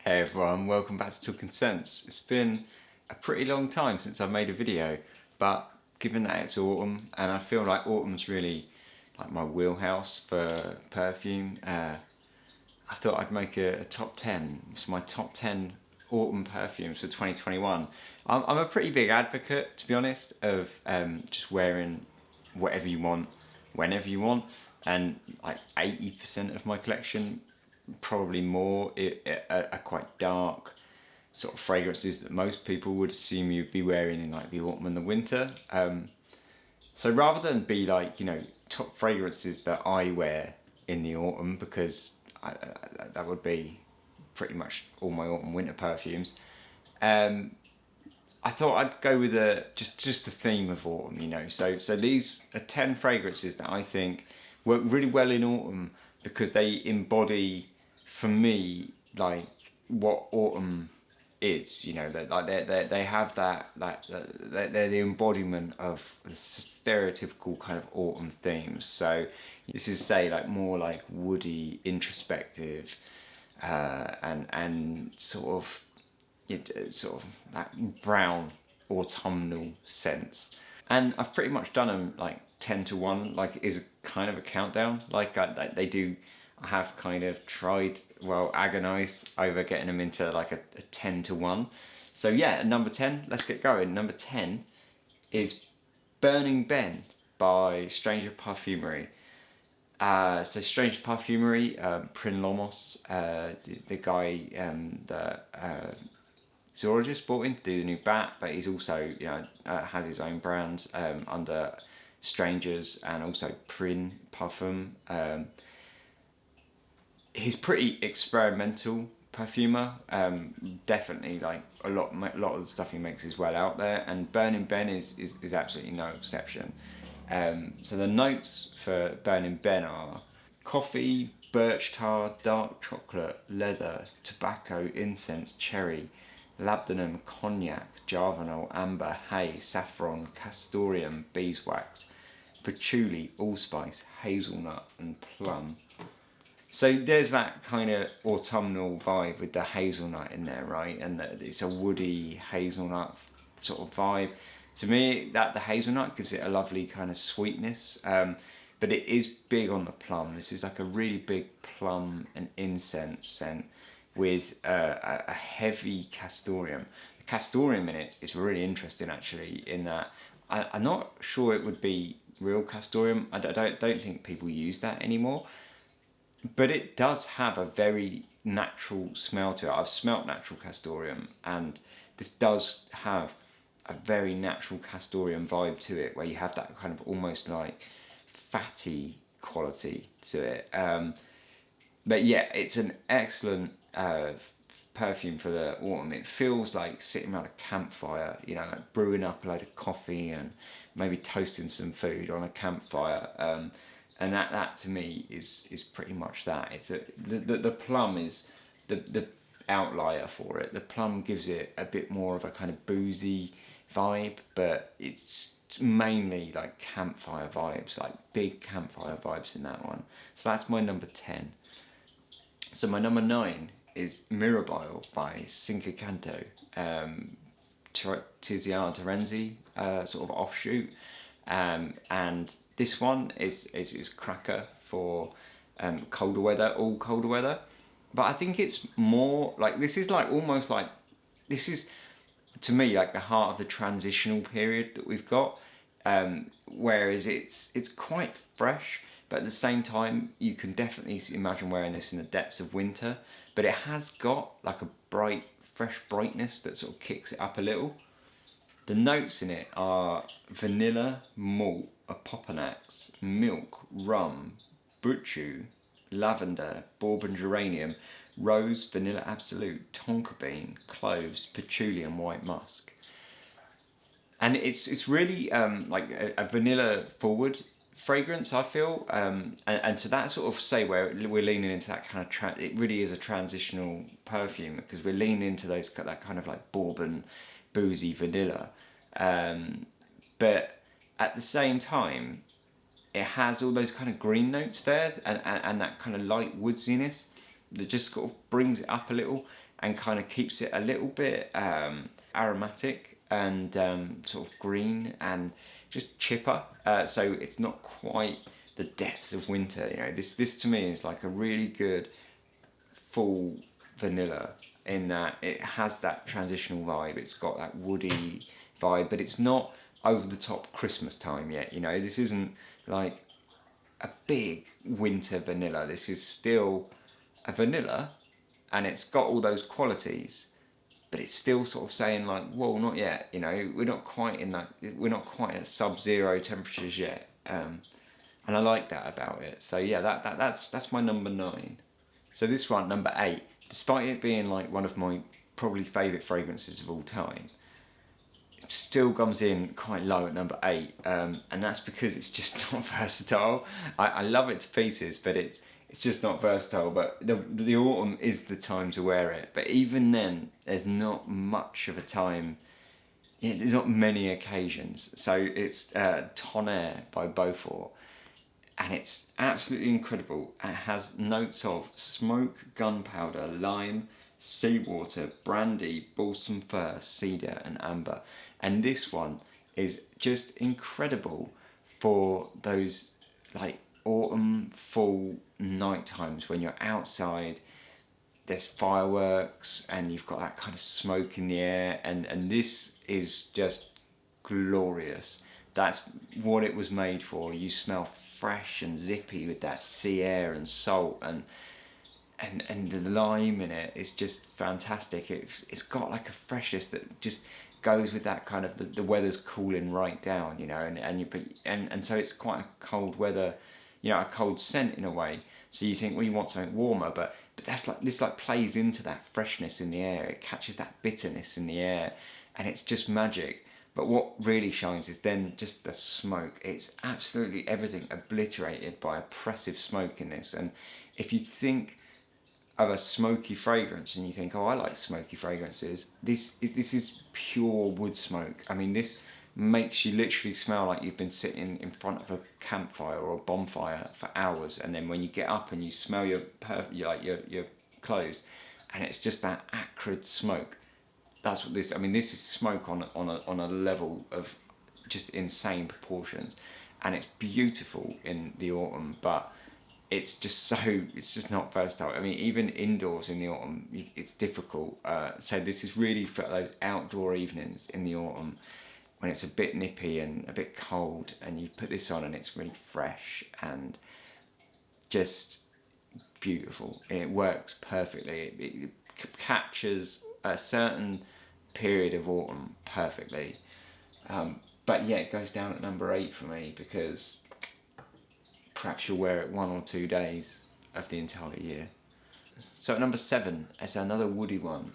Hey everyone, welcome back to Talking Sense. It's been a pretty long time since I've made a video, but given that it's autumn and I feel like autumn's really like my wheelhouse for perfume, I thought I'd make a top 10. It's my top 10 autumn perfumes for 2021. I'm a pretty big advocate, to be honest, of just wearing whatever you want, whenever you want, and like 80% of my collection, probably more, are quite dark sort of fragrances that most people would assume you'd be wearing in like the autumn and the winter. So rather than be like, top fragrances that I wear in the autumn, because that would be pretty much all my autumn winter perfumes, I thought I'd go with just the theme of autumn, So these are 10 fragrances that I think work really well in autumn because they embody, for me, like what autumn is. They have they're the embodiment of the stereotypical kind of autumn themes. So this is, say, like more like woody, introspective, and sort of that brown autumnal sense. And I've pretty much done them like 10 to 1, like it is a kind of a countdown. They do. I have kind of agonized over getting them into like a 10 to 1. So yeah, number 10, let's get going. Number 10 is Burning Ben by Stranger Parfumery. So Stranger Parfumery, Prin Lomos, the guy that zoologist brought in to do the new bat, but he's also has his own brands under Strangers and also Prin Parfum. He's pretty experimental perfumer. Definitely, like a lot of the stuff he makes is well out there, and Burning Ben is absolutely no exception. So the notes for Burning Ben are coffee, birch tar, dark chocolate, leather, tobacco, incense, cherry, labdanum, cognac, jargonol, amber, hay, saffron, castoreum, beeswax, patchouli, allspice, hazelnut, and plum. So there's that kind of autumnal vibe with the hazelnut in there, right? And it's a woody hazelnut sort of vibe. To me, the hazelnut gives it a lovely kind of sweetness, but it is big on the plum. This is like a really big plum and incense scent with a heavy castoreum. The castoreum in it is really interesting, actually, in that I'm not sure it would be real castoreum. I don't think people use that anymore. But it does have a very natural smell to it. I've smelt natural castoreum, and this does have a very natural castoreum vibe to it, where you have that kind of almost like fatty quality to it. But yeah, it's an excellent perfume for the autumn. It feels like sitting around a campfire, like brewing up a load of coffee and maybe toasting some food on a campfire. And that to me is pretty much that. It's the plum is the outlier for it. The plum gives it a bit more of a kind of boozy vibe, but it's mainly like campfire vibes, like big campfire vibes in that one. So that's my number 10. So my number 9 is Mirabile by Cinque Canto, Tiziana Terenzi sort of offshoot, and this one is cracker for colder weather, all colder weather. But I think it's more like, this is to me like the heart of the transitional period that we've got. Whereas it's quite fresh, but at the same time you can definitely imagine wearing this in the depths of winter. But it has got like a fresh brightness that sort of kicks it up a little. The notes in it are vanilla, malt, opoponax, milk, rum, buchu, lavender, bourbon geranium, rose, vanilla absolute, tonka bean, cloves, patchouli, and white musk. And it's really like a vanilla forward fragrance, I feel, and so that sort of say where we're leaning into that kind of it really is a transitional perfume, because we're leaning into that kind of like bourbon, boozy vanilla, but at the same time it has all those kind of green notes there, and that kind of light woodsiness that just sort of brings it up a little and kind of keeps it a little bit aromatic and sort of green and just chipper. So it's not quite the depths of winter. You know, this to me is like a really good full vanilla in that it has that transitional vibe. It's got that woody vibe, but it's not over the top Christmas time yet. You know, this isn't like a big winter vanilla. This is still a vanilla, and it's got all those qualities, but it's still sort of saying like, well, not yet. You know, we're not quite in that. We're not quite at sub-zero temperatures yet, and I like that about it. So yeah, that's my number 9. So this one, number 8, despite it being like one of my probably favourite fragrances of all time, it still comes in quite low at number 8, and that's because it's just not versatile. I love it to pieces, but it's just not versatile. But the autumn is the time to wear it. But even then, there's not much of a time. There's not many occasions. So it's Tonnerre by Beaufort. And it's absolutely incredible. It has notes of smoke, gunpowder, lime, seawater, brandy, balsam fir, cedar and amber. And this one is just incredible for those like autumn, fall night times when you're outside, there's fireworks and you've got that kind of smoke in the air, and this is just glorious. That's what it was made for. You smell fresh and zippy with that sea air and salt and the lime in it is just fantastic. It's got like a freshness that just goes with that kind of the weather's cooling right down, you know, and so it's quite a cold weather, you know, a cold scent in a way. So you think, well, you want something warmer, but that's like this like plays into that freshness in the air. It catches that bitterness in the air, and it's just magic. But what really shines is then just the smoke. It's absolutely everything obliterated by oppressive smoke in this. And if you think of a smoky fragrance and you think, oh, I like smoky fragrances, this is pure wood smoke. I mean, this makes you literally smell like you've been sitting in front of a campfire or a bonfire for hours, and then when you get up and you smell your clothes, and it's just that acrid smoke. That's what this. I mean, this is smoke on a level of just insane proportions, and it's beautiful in the autumn, but it's just not versatile. I mean, even indoors in the autumn, it's difficult. So this is really for those outdoor evenings in the autumn when it's a bit nippy and a bit cold, and you put this on and it's really fresh and just beautiful. It works perfectly. It captures a certain period of autumn perfectly. But yeah, it goes down at number 8 for me because perhaps you'll wear it 1 or 2 days of the entire year. So at number 7, it's another woody one.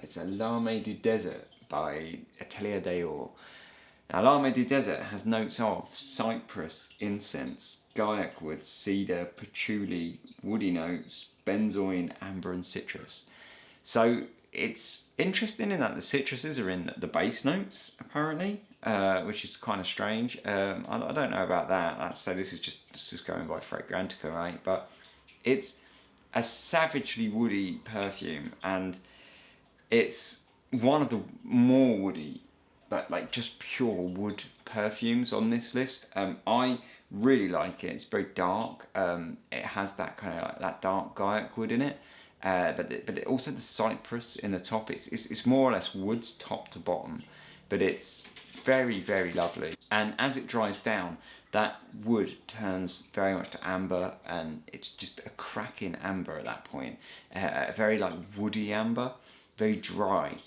It's a Larmes Du Desert by Atelier d'Or. Now, Larmes Du Desert has notes of cypress, incense, guaiac wood, cedar, patchouli, woody notes, benzoin, amber and citrus. So it's interesting in that the citruses are in the base notes, apparently, which is kind of strange. I don't know about that. So this is just going by Fragrantica, right? But it's a savagely woody perfume, and it's one of the more woody, but like just pure wood perfumes on this list. I really like it. It's very dark. It has that kind of like that dark guaiac wood in it. But also the cypress in the top. It's more or less woods top to bottom, but it's very, very lovely. And as it dries down, that wood turns very much to amber, and it's just a cracking amber at that point. A very like woody amber, very dry,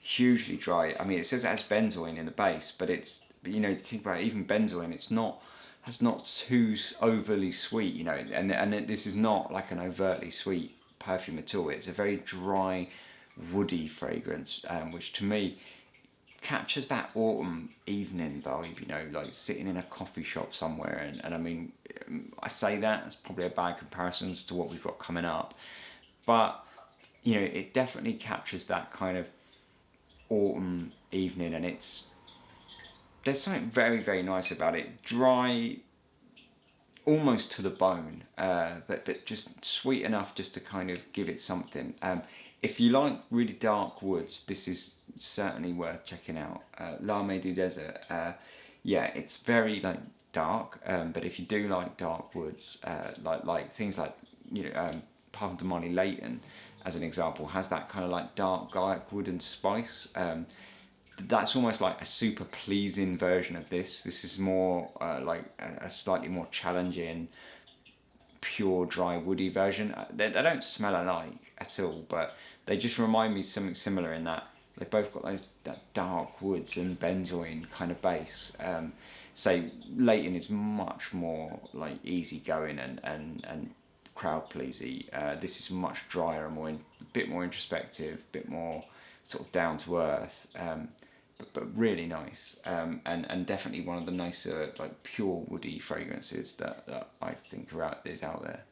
hugely dry. I mean, it says it has benzoin in the base, but it's, you know, think about it, even benzoin, it's not too overly sweet, you know, and this is not like an overtly sweet perfume at all. It's a very dry, woody fragrance, which to me captures that autumn evening vibe, you know, like sitting in a coffee shop somewhere. And I mean, I say that, it's probably a bad comparison to what we've got coming up, but you know, it definitely captures that kind of autumn evening, and there's something very, very nice about it. Dry, almost to the bone, but just sweet enough just to kind of give it something. If you like really dark woods, this is certainly worth checking out. Larmes Du Desert. Yeah, it's very like dark, but if you do like dark woods, like things like, you know, Parfum de Money Leighton, as an example, has that kind of like dark garlic wood and spice. That's almost like a super pleasing version of this. This is more like a slightly more challenging, pure dry woody version. They don't smell alike at all, but they just remind me something similar in that they both got that dark woods and benzoin kind of base. So Leighton is much more like easygoing and crowd pleasy. This is much drier and a bit more introspective, a bit more sort of down to earth. But really nice, and definitely one of the nicer like pure woody fragrances that I think is out there.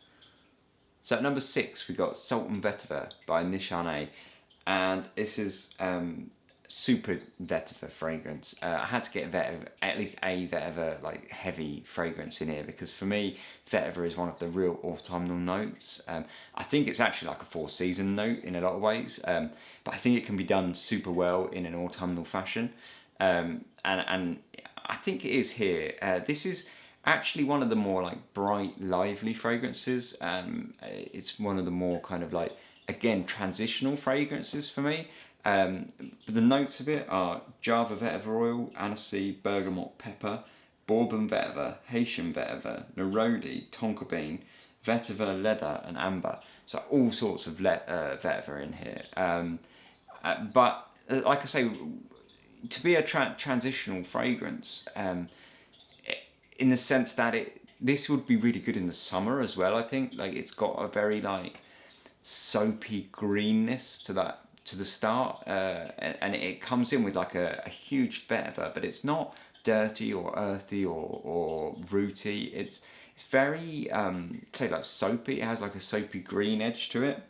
So at number 6 we got Sultan Vetiver by Nishane, and this is super Vetiver fragrance. I had to get at least a Vetiver like heavy fragrance in here, because for me Vetiver is one of the real autumnal notes. I think it's actually like a 4-season note in a lot of ways, but I think it can be done super well in an autumnal fashion, and I think it is here. This is actually one of the more like bright, lively fragrances. It's one of the more kind of like, again, transitional fragrances for me. The notes of it are Java vetiver oil, aniseed, bergamot, pepper, Bourbon vetiver, Haitian vetiver, neroli, tonka bean, vetiver, leather, and amber. So all sorts of vetiver in here. But like I say, to be a transitional fragrance, in the sense that this would be really good in the summer as well. I think like it's got a very like soapy greenness to the start, and it comes in with like a huge vetiver, but it's not dirty or earthy or rooty. It's very say like soapy. It has like a soapy green edge to it.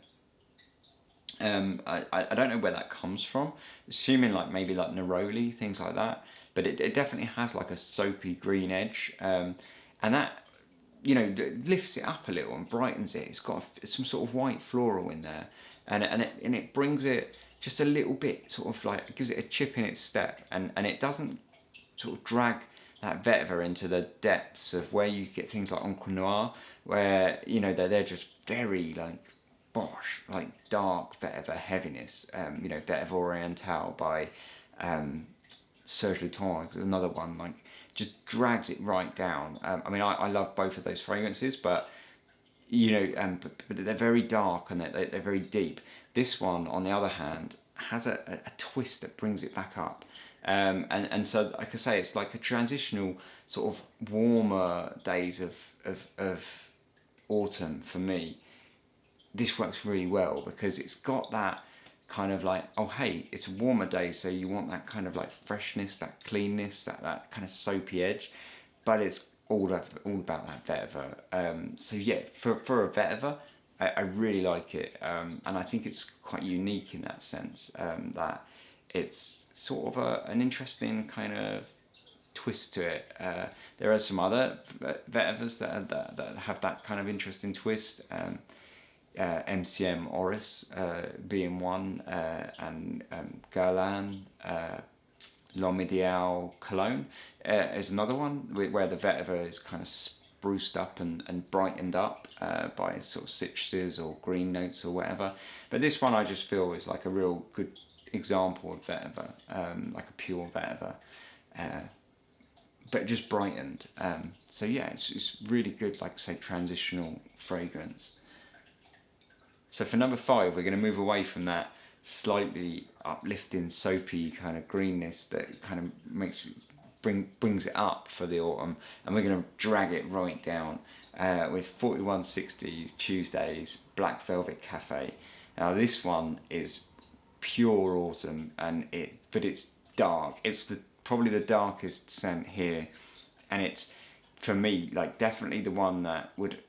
I don't know where that comes from, assuming like maybe like neroli, things like that, but it definitely has like a soapy green edge, and that, you know, lifts it up a little and brightens it. It's got some sort of white floral in there, and it brings it just a little bit, sort of like, it gives it a chip in its step, and it doesn't sort of drag that vetiver into the depths of where you get things like Encre Noire, where, you know, they're just very like bosh, like dark vetiver heaviness. You know, Vetiver Oriental by Serge Lutens, another one, like just drags it right down. I mean, I love both of those fragrances, but you know, but they're very dark and they're very deep. This one, on the other hand, has a twist that brings it back up. And so, like I say, it's like a transitional sort of warmer days of autumn for me. This works really well because it's got that kind of like, oh hey, it's a warmer day, so you want that kind of like freshness, that cleanness, that kind of soapy edge, but it's all about that vetiver. So yeah, for a vetiver, I really like it, and I think it's quite unique in that sense, that it's sort of an interesting kind of twist to it. There are some other vetivers that have that kind of interesting twist. MCM Oris being one, and Guerlain, L'Homme Cologne is another one, where the vetiver is kind of spruced up and brightened up by sort of citruses or green notes or whatever. But this one I just feel is like a real good example of vetiver, like a pure vetiver, but just brightened. So yeah, it's really good, like I say, transitional fragrance. So for number 5, we're going to move away from that slightly uplifting, soapy kind of greenness that kind of brings it up for the autumn, and we're going to drag it right down with 4160's Tuesdays Black Velvet Cafe. Now this one is pure autumn, but it's dark. It's probably the darkest scent here, and it's, for me, like definitely the one that would,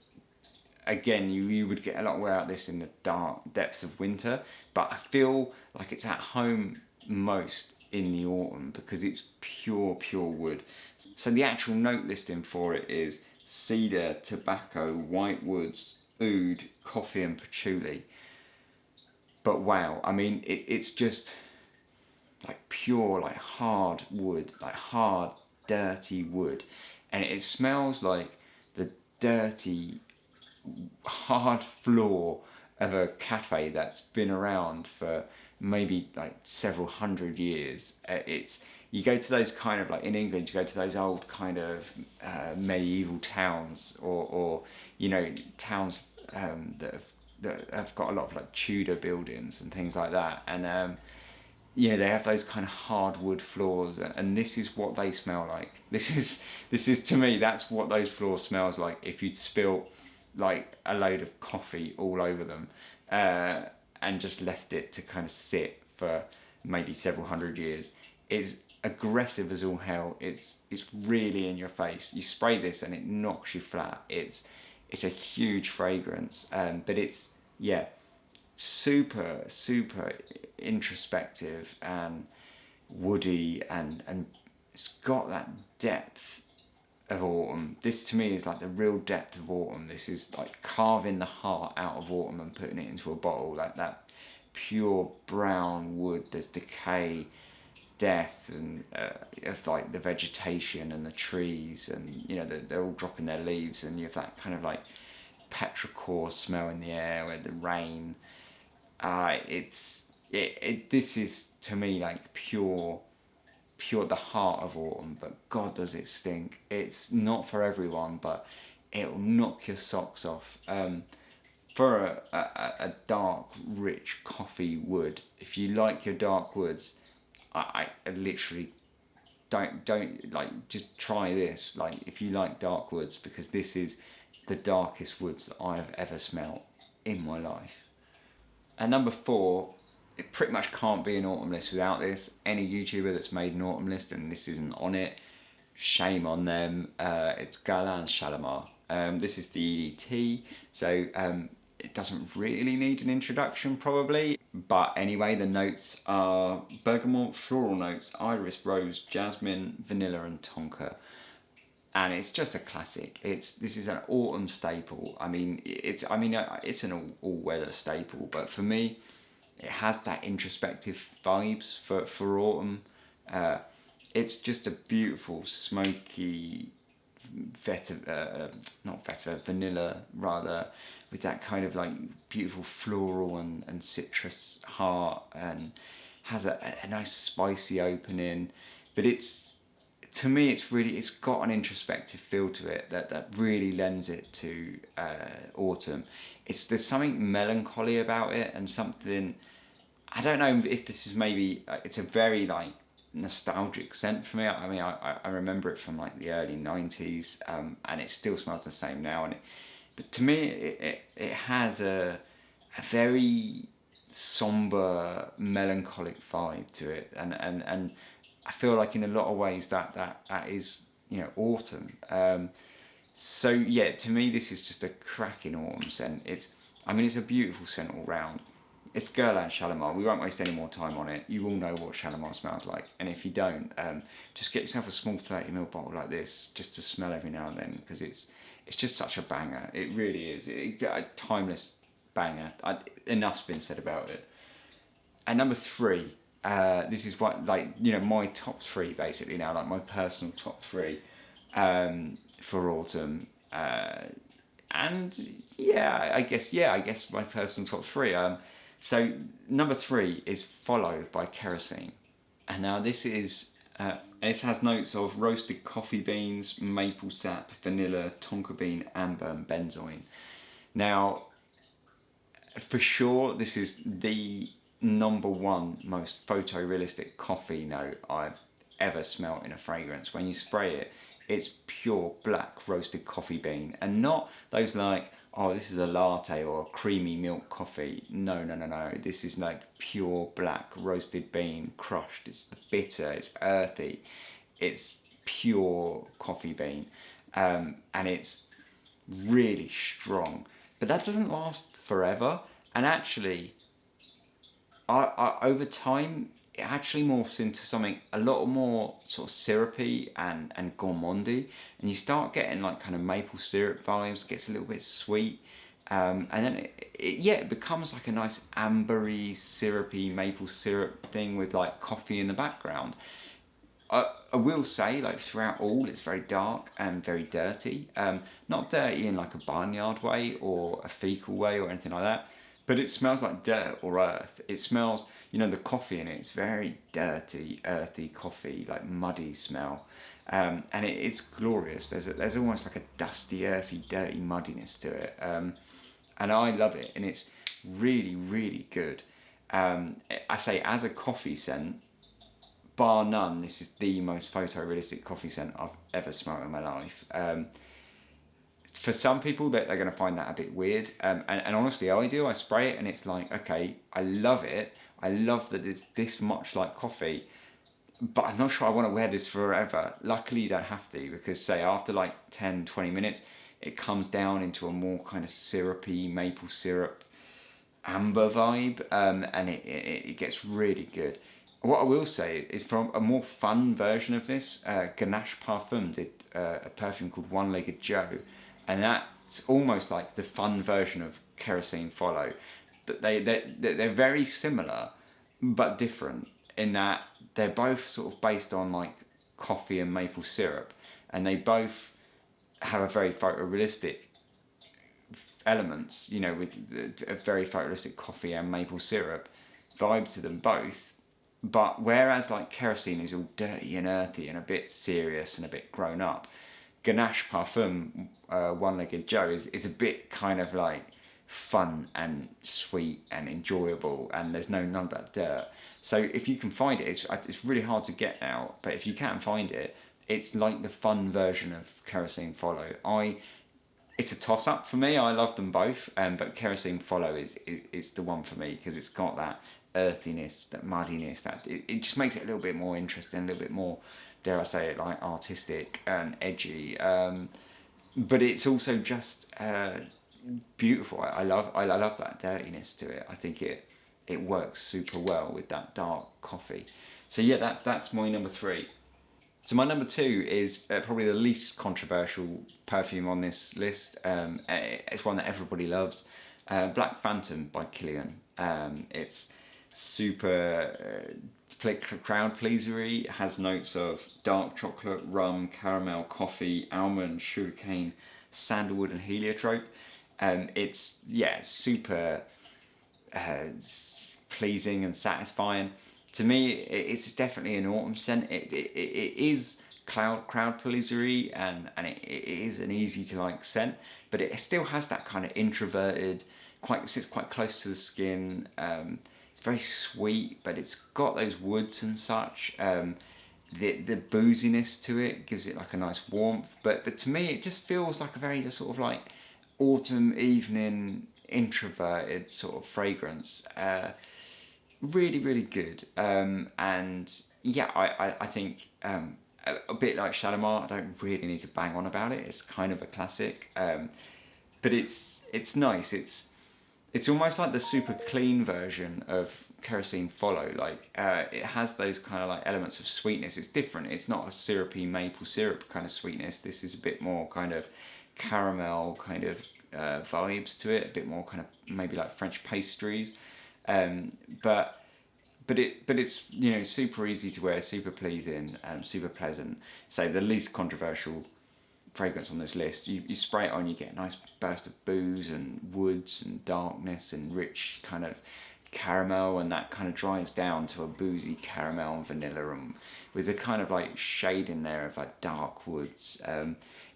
again, you would get a lot more out of this in the dark depths of winter, but I feel like it's at home most in the autumn because it's pure wood. So the actual note listing for it is cedar, tobacco, white woods, oud, coffee and patchouli. But wow, I mean, it's just like pure, like hard wood, like hard, dirty wood. And it smells like the dirty, hard floor of a cafe that's been around for maybe like several hundred years. It's, you go to those kind of, like in England, you go to those old kind of medieval towns, or you know, towns that have got a lot of like Tudor buildings and things like that, and you know, they have those kind of hardwood floors, and this is what they smell like. This is to me, that's what those floors smells like if you'd spilt like a load of coffee all over them, and just left it to kind of sit for maybe several hundred years. It's aggressive as all hell. It's really in your face. You spray this and it knocks you flat. It's a huge fragrance, but it's, yeah, super introspective and woody, and it's got that depth of autumn. This to me is like the real depth of autumn. This is like carving the heart out of autumn and putting it into a bottle, like that pure brown wood. There's decay, death, and of like the vegetation and the trees, and you know, they're all dropping their leaves, and you have that kind of like petrichor smell in the air with the rain. This is to me like pure the heart of autumn, but God does it stink. It's not for everyone, but it'll knock your socks off. For a dark, rich coffee wood, if you like your dark woods, I literally don't like, just try this. Like, if you like dark woods, because this is the darkest woods that I have ever smelled in my life. And number 4, it pretty much can't be an autumn list without this. Any YouTuber that's made an autumn list and this isn't on it, shame on them. It's Guerlain Shalimar. This is the EDT, so it doesn't really need an introduction probably. But anyway, the notes are bergamot, floral notes, iris, rose, jasmine, vanilla and tonka. And it's just a classic. This is an autumn staple. I mean, it's an all-weather staple, but for me, it has that introspective vibes for autumn. It's just a beautiful, smoky vanilla rather, with that kind of like beautiful floral and citrus heart, and has a nice spicy opening. But to me, it's got an introspective feel to it that really lends it to autumn. There's something melancholy about it, and something, I don't know if this is maybe, it's a very like nostalgic scent for me. I mean, I remember it from like the early 90s, and it still smells the same now. But to me, it has a very somber, melancholic vibe to it, and I feel like in a lot of ways that is, you know, autumn. So yeah, to me this is just a cracking autumn scent. It's a beautiful scent all round. It's Guerlain Shalimar. We won't waste any more time on it. You all know what Shalimar smells like, and if you don't, just get yourself a small 30ml bottle like this, just to smell every now and then, because it's just such a banger. It really is. It's a timeless banger. Enough's been said about it. And number 3. This is what, like, you know, my top 3 basically now, like my personal top 3 for autumn. And yeah, I guess my personal top 3. So number 3 is Followed by Kerosene. And now this is, it has notes of roasted coffee beans, maple sap, vanilla, tonka bean, amber and benzoin. Now, for sure, this is the number 1 most photorealistic coffee note I've ever smelt in a fragrance. When you spray it, it's pure black roasted coffee bean, and not those like, oh, this is a latte or a creamy milk coffee. No. This is like pure black roasted bean, crushed. It's bitter, it's earthy, it's pure coffee bean, and it's really strong. But that doesn't last forever, and actually, I over time, it actually morphs into something a lot more sort of syrupy and gourmandy, and you start getting like kind of maple syrup vibes. Gets a little bit sweet, and then it becomes like a nice ambery, syrupy maple syrup thing with like coffee in the background. I will say, like throughout all, it's very dark and very dirty. Not dirty in like a barnyard way or a fecal way or anything like that, but it smells like dirt or earth. It smells, the coffee in it. It's very dirty, earthy coffee, like muddy smell, and it's glorious. There's almost like a dusty, earthy, dirty muddiness to it, and I love it, and it's really, really good. I say as a coffee scent, bar none, this is the most photorealistic coffee scent I've ever smelled in my life. For some people, they're going to find that a bit weird. And honestly, I do. I spray it and it's like, okay, I love it. I love that it's this much like coffee, but I'm not sure I want to wear this forever. Luckily, you don't have to, because say after like 10, 20 minutes, it comes down into a more kind of syrupy, maple syrup, amber vibe, and it gets really good. What I will say is, from a more fun version of this, Ganache Parfum did a perfume called One Legged Joe, and that's almost like the fun version of Kerosene Follow. But they're very similar, but different in that they're both sort of based on like coffee and maple syrup, and they both have a very photorealistic elements, with a very photorealistic coffee and maple syrup vibe to them both. But whereas like Kerosene is all dirty and earthy and a bit serious and a bit grown up, Ganache Parfum, One Legged Joe, is a bit kind of like fun and sweet and enjoyable, and there's none of that dirt. So if you can find it, it's really hard to get now, but if you can find it, it's like the fun version of Kerosene Follow. It's a toss-up for me. I love them both, but Kerosene Follow is the one for me, because it's got that earthiness, that muddiness, that it just makes it a little bit more interesting, a little bit more, dare I say it, like artistic and edgy. But it's also just beautiful. I love that dirtiness to it. I think it works super well with that dark coffee. So yeah, that's my number 3. So my number 2 is probably the least controversial perfume on this list. It's one that everybody loves. Black Phantom by Kilian. It's super crowd pleasery. It has notes of dark chocolate, rum, caramel, coffee, almond, sugarcane, sandalwood, and heliotrope. It's super pleasing and satisfying. To me, it's definitely an autumn scent. It is crowd pleasery, and it is an easy to like scent, but it still has that kind of introverted, sits quite close to the skin. It's very sweet, but it's got those woods and such. The booziness to it gives it like a nice warmth, but to me it just feels like a very just sort of like autumn evening introverted sort of fragrance. Really, really good. And yeah, I think a bit like Shalimar, I don't really need to bang on about it. It's kind of a classic, but it's nice. It's almost like the super clean version of Kerosene Follow. Like it has those kind of like elements of sweetness. It's different. It's not a syrupy maple syrup kind of sweetness. This is a bit more kind of caramel kind of vibes to it. A bit more kind of maybe like French pastries. But it's super easy to wear, super pleasing, super pleasant. So the least controversial fragrance on this list, you spray it on, you get a nice burst of booze and woods and darkness and rich kind of caramel, and that kind of dries down to a boozy caramel and vanilla, and with a kind of like shade in there of like dark woods.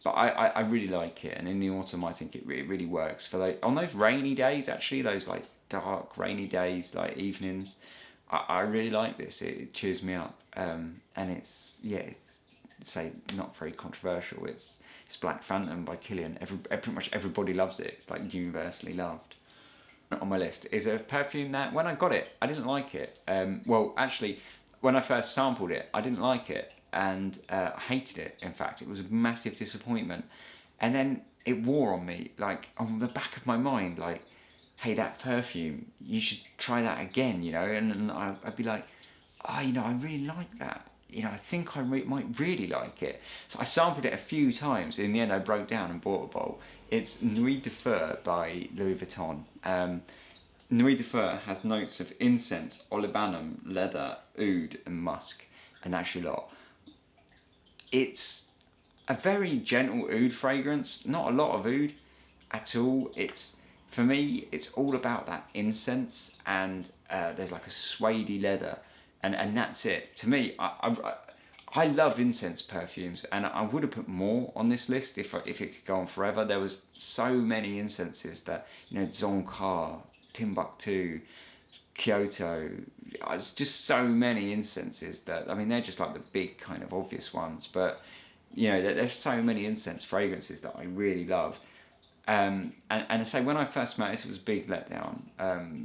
But I really like it, and in the autumn I think it really works for like on those rainy days, actually those like dark rainy days, like evenings. I really like this. It cheers me up, and it's say not very controversial. It's Black Phantom by Kilian. Pretty much everybody loves it. It's like universally loved. On my list is a perfume that when I got it, I didn't like it. Well, actually, when I first sampled it, I didn't like it, and I hated it. In fact, it was a massive disappointment. And then it wore on me, like on the back of my mind, like, hey, that perfume, you should try that again, and I'd be like, you know, I really like that. You know, I think I might really like it. So I sampled it a few times. In the end, I broke down and bought a bowl. It's Nuit De Feu by Louis Vuitton. Nuit De Feu has notes of incense, olibanum, leather, oud, and musk, and that's your lot. It's a very gentle oud fragrance, not a lot of oud at all. For me, it's all about that incense, and there's like a suede leather, and that's it. To me, I love incense perfumes, and I would have put more on this list if it could go on forever. There was so many incenses that, you know, Zoncar, Timbuktu, Kyoto. It's just so many incenses that, I mean, they're just like the big kind of obvious ones, but you know, there's so many incense fragrances that I really love. And I say, when I first met this, it was a big letdown,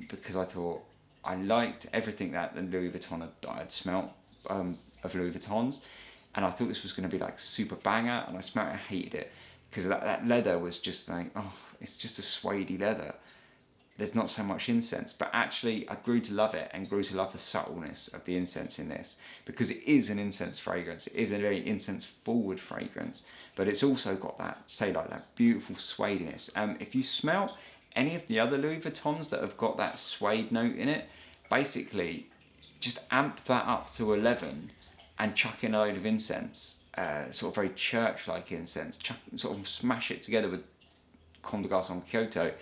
because I thought I liked everything that the Louis Vuitton I had smelt of Louis Vuittons, and I thought this was going to be like super banger, and I smelled it and hated it because that leather was just like, oh, it's just a suede leather. There's not so much incense, but actually I grew to love it and grew to love the subtleness of the incense in this, because it is an incense fragrance. It is a very incense forward fragrance, but it's also got that, say, like that beautiful suadeness. If you smell any of the other Louis Vuittons that have got that suede note in it, basically just amp that up to 11 and chuck in a load of incense, sort of very church-like incense, sort of smash it together with Comme des Garçons Kyoto,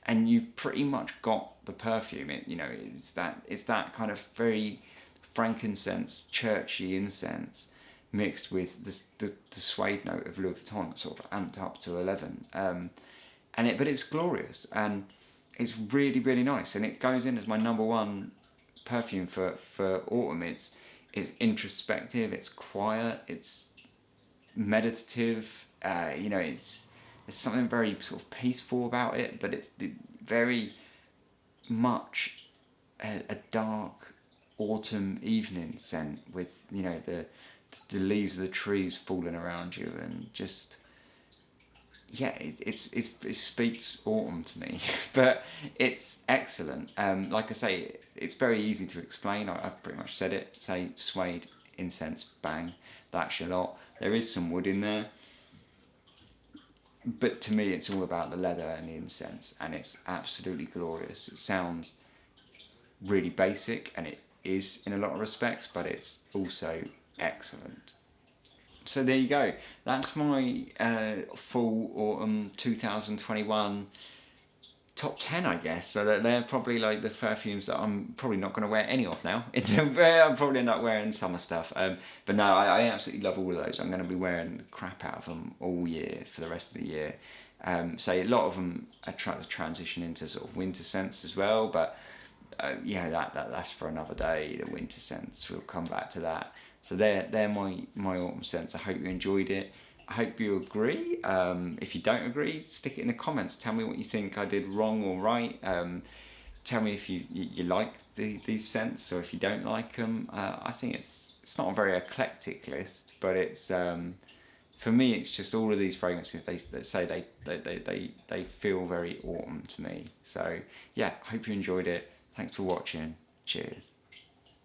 and you've pretty much got the perfume. You know, it's that kind of very frankincense, churchy incense mixed with the suede note of Louis Vuitton, sort of amped up to 11. But it's glorious, and it's really, really nice, and it goes in as my number one perfume for autumn. It's introspective, it's quiet, it's meditative. You know, there's something very sort of peaceful about it, but it's very much a dark autumn evening scent with, you know, the leaves of the trees falling around you, and just, yeah, it speaks autumn to me. But it's excellent. Like I say, it's very easy to explain. I've pretty much said it. Say suede, incense, bang, that's your lot. There is some wood in there, but to me it's all about the leather and the incense, and it's absolutely glorious. It sounds really basic, and it is in a lot of respects, but it's also excellent. So there you go. That's my full autumn 2021 top 10, I guess. So they're probably like the perfumes that I'm probably not going to wear any of now. I'm probably not wearing summer stuff. But no, I absolutely love all of those. I'm going to be wearing the crap out of them all year for the rest of the year. So a lot of them are trying to transition into sort of winter scents as well. But yeah, that's for another day. The winter scents, we'll come back to that. So they're my autumn scents. I hope you enjoyed it. I hope you agree. If you don't agree, stick it in the comments. Tell me what you think I did wrong or right. Tell me if you like these scents, or if you don't like them. I think it's not a very eclectic list, but it's for me, it's just all of these fragrances. They feel very autumn to me. So yeah, I hope you enjoyed it. Thanks for watching. Cheers.